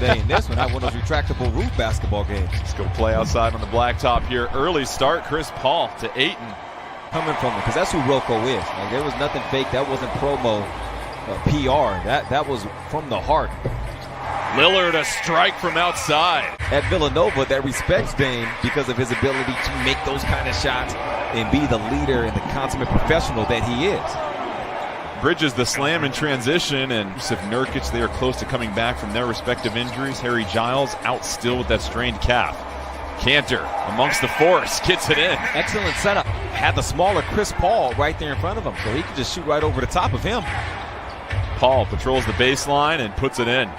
day in this one. Had one of those retractable roof basketball games. Let's go play outside on the blacktop here. Early start, Chris Paul to Ayton. Coming from him, because that's who Rocco is. Like, there was nothing fake. That wasn't promo, PR. That was from the heart. Lillard a strike from outside. At Villanova, that respects Dame because of his ability to make those kind of shots and be the leader and the consummate professional that he is. Bridges the slam in transition, and Jusuf Nurkic, they are close to coming back from their respective injuries. Harry Giles out still with that strained calf. Cantor amongst the force, gets it in. Excellent setup. Had the smaller Chris Paul right there in front of him, so he could just shoot right over the top of him. Paul patrols the baseline and puts it in.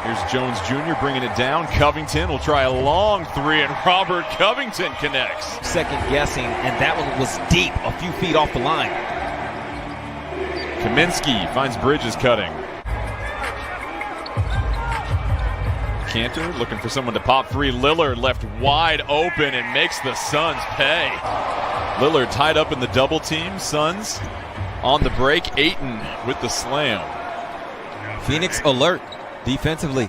Here's Jones Jr. bringing it down. Covington will try a long three, and Robert Covington connects. Second guessing, and that one was deep, a few feet off the line. Kaminsky finds Bridges cutting. Cantor looking for someone to pop three. Lillard left wide open and makes the Suns pay. Lillard tied up in the double team. Suns on the break. Ayton with the slam. Phoenix alert defensively.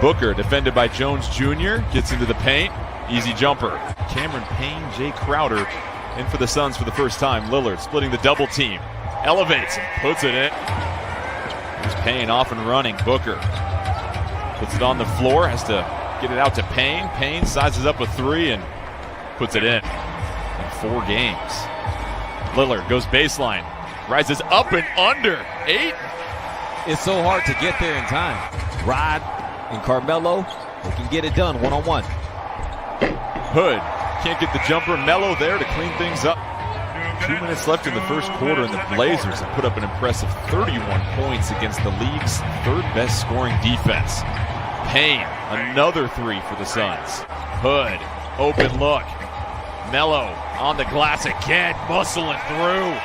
Booker defended by Jones Jr. Gets into the paint. Easy jumper. Cameron Payne, Jay Crowder in for the Suns for the first time. Lillard splitting the double team. Elevates and puts it in. Here's Payne off and running. Booker puts it on the floor. Has to get it out to Payne. Payne sizes up a three and puts it in 4 games. Lillard goes baseline. Rises up and under. 8. It's so hard to get there in time. Rod and Carmelo, they can get it done one-on-one. Hood can't get the jumper. Melo there to clean things up. 2 minutes left in the first quarter, and the Blazers have put up an impressive 31 points against the league's 3rd best scoring defense. Payne, another three for the Suns. Hood, open look. Melo on the glass again, muscling through.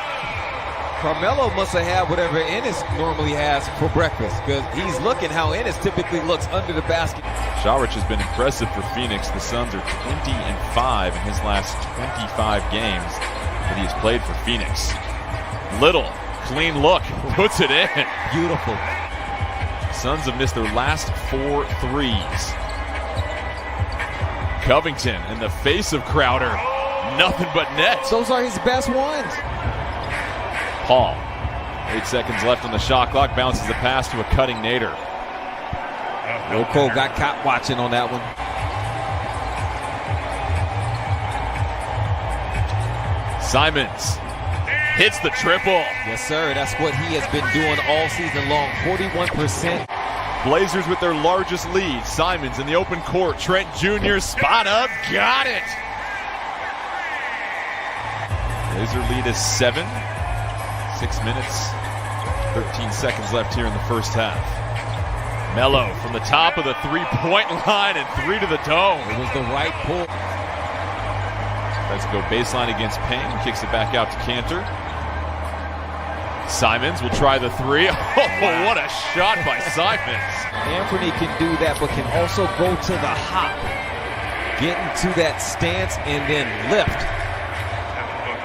Carmelo must have had whatever Ennis normally has for breakfast, because he's looking how Ennis typically looks under the basket. Saric has been impressive for Phoenix. The Suns are 20-5 in his last 25 games that he's played for Phoenix. Little, clean look, puts it in. Beautiful. Suns have missed their last 4 threes. Covington in the face of Crowder. Nothing but nets. Those are his best ones. Paul, 8 seconds left on the shot clock, bounces the pass to a cutting Nader. Rocco got caught watching on that one. Simons hits the triple. Yes, sir. That's what he has been doing all season long. 41%. Blazers with their largest lead. Simons in the open court. Trent Jr. spot up. Got it. Blazer lead is 7. 6 minutes, 13 seconds left here in the first half. Melo from the top of the three-point line and 3 to the dome. It was the right pull. Let's go baseline against Payne. Kicks it back out to Cantor. Simons will try the 3. Oh, what a shot by Simons. Anthony can do that, but can also go to the hop. Get into that stance and then lift.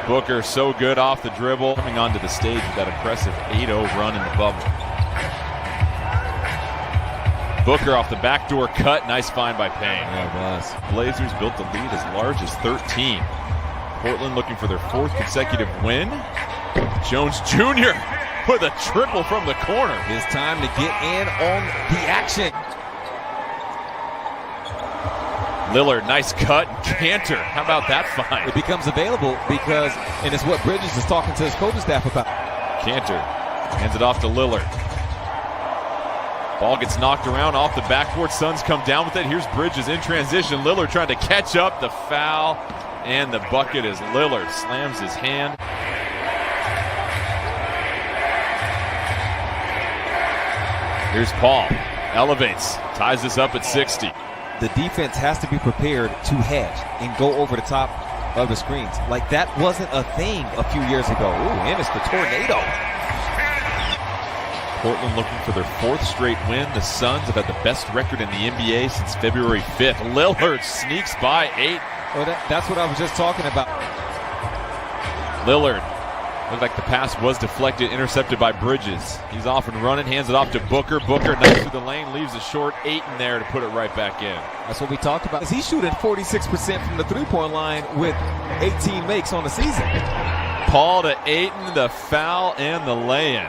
Booker so good off the dribble. Coming onto the stage with that impressive 8-0 run in the bubble. Booker off the backdoor cut. Nice find by Payne. Yeah, it was. Blazers built the lead as large as 13. Portland looking for their 4th consecutive win. Jones Jr. with a triple from the corner. It's time to get in on the action. Lillard, nice cut. Cantor, how about that find? It becomes available because, and it's what Bridges is talking to his coaching staff about. Cantor hands it off to Lillard. Ball gets knocked around off the backboard. Suns come down with it. Here's Bridges in transition. Lillard trying to catch up. The foul and the bucket as Lillard slams his hand. Here's Paul. Elevates. Ties this up at 60. The defense has to be prepared to hedge and go over the top of the screens. Like that wasn't a thing a few years ago. Ooh, and it's the tornado. Portland looking for their 4th straight win. The Suns have had the best record in the NBA since February 5th. Lillard sneaks by 8. Well, that's what I was just talking about. Lillard Looked like the pass was deflected, intercepted by Bridges. He's off and running, hands it off to Booker. Booker nice through the lane, leaves a short 8 in there to put it right back in. That's what we talked about. He's shooting 46% from the three-point line with 18 makes on the season. Paul to Ayton, the foul and the lay-in.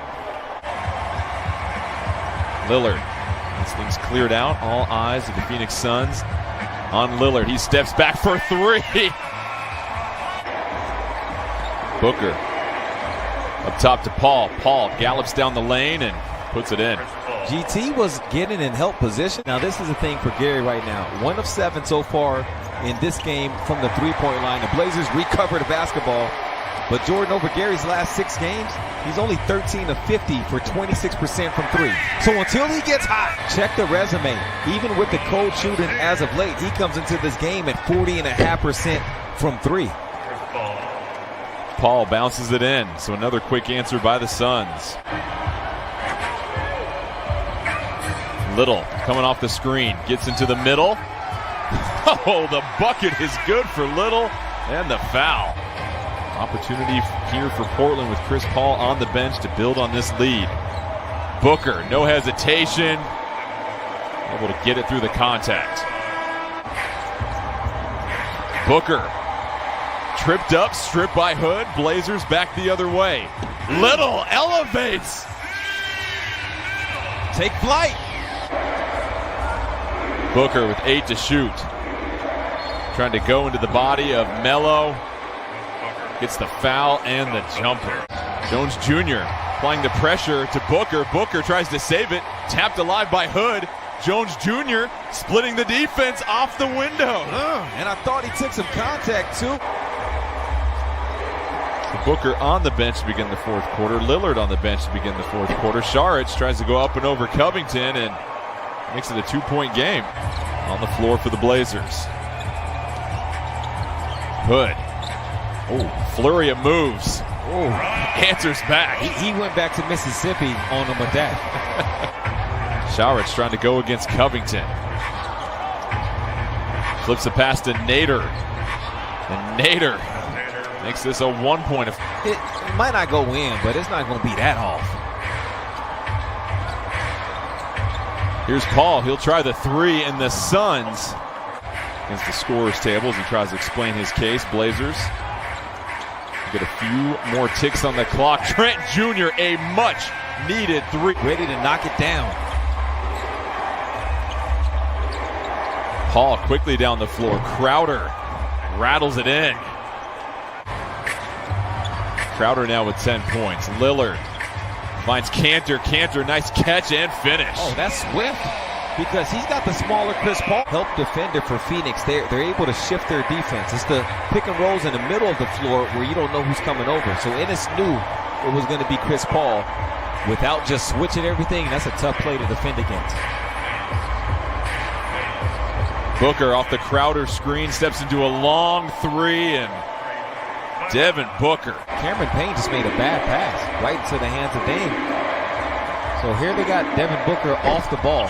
Lillard, this thing's cleared out. All eyes of the Phoenix Suns on Lillard. He steps back for 3. Booker up top to Paul. Paul gallops down the lane and puts it in. GT was getting in help position. Now this is the thing for Gary right now. 1 of 7 so far in this game from the three-point line. The Blazers recover the basketball. But Jordan, over Gary's last 6 games, he's only 13 of 50 for 26% from 3. So until he gets hot, check the resume. Even with the cold shooting as of late, he comes into this game at 40.5% from 3. Paul bounces it in, so another quick answer by the Suns. Little coming off the screen, gets into the middle. Oh, the bucket is good for Little, and the foul. Opportunity here for Portland with Chris Paul on the bench to build on this lead. Booker, no hesitation, able to get it through the contact. Booker, tripped up, stripped by Hood. Blazers back the other way. Little elevates. Take flight. Booker with 8 to shoot. Trying to go into the body of Melo. Gets the foul and the jumper. Jones Jr. applying the pressure to Booker. Booker tries to save it. Tapped alive by Hood. Jones Jr. splitting the defense off the window. And I thought he took some contact too. Booker on the bench to begin the fourth quarter. Lillard on the bench to begin the fourth quarter. Saric tries to go up and over Covington and makes it a 2-point game. On the floor for the Blazers. Hood. Oh, flurry of moves. Oh, answers back. He went back to Mississippi on him with that. Saric trying to go against Covington. Flips a pass to Nader. And Nader makes this a 1-point. It might not go in, but it's not going to be that off. Here's Paul. He'll try the 3, and the Suns against the scorer's table as he tries to explain his case. Blazers get a few more ticks on the clock. Trent Jr., a much-needed 3. Ready to knock it down. Paul quickly down the floor. Crowder rattles it in. Crowder now with 10 points. Lillard finds Cantor. Cantor, nice catch and finish. Oh, that's swift because he's got the smaller Chris Paul. Help defender for Phoenix. They're able to shift their defense. It's the pick and rolls in the middle of the floor where you don't know who's coming over. So Ennis knew it was going to be Chris Paul. Without just switching everything, that's a tough play to defend against. Booker off the Crowder screen, steps into a long 3, and Devin Booker. Cameron Payne just made a bad pass right into the hands of Dame. So here they got Devin Booker off the ball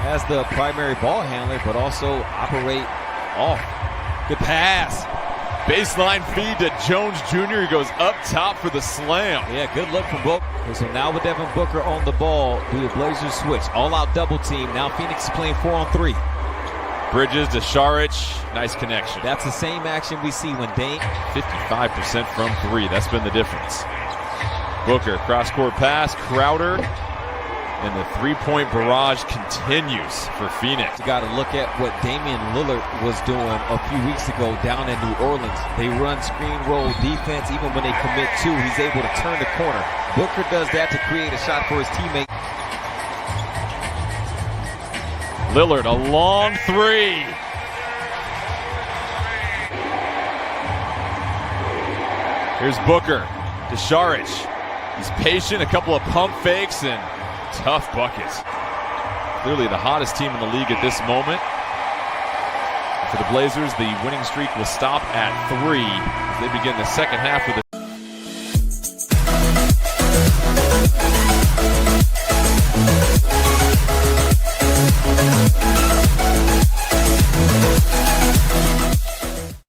as the primary ball handler, but also operate off. Good pass. Baseline feed to Jones Jr. He goes up top for the slam. Yeah, good look from Booker. So now with Devin Booker on the ball, do the Blazers switch? All-out double team. Now Phoenix is playing 4-on-3. Bridges to Saric. Nice connection. That's the same action we see when Dame. 55% from 3. That's been the difference. Booker, cross-court pass. Crowder. And the 3-point barrage continues for Phoenix. You got to look at what Damian Lillard was doing a few weeks ago down in New Orleans. They run screen roll defense. Even when they commit 2, he's able to turn the corner. Booker does that to create a shot for his teammate. Lillard, a long 3. Here's Booker to Saric. He's patient, a couple of pump fakes, and tough buckets. Clearly the hottest team in the league at this moment. For the Blazers, the winning streak will stop at 3 as they begin the second half of the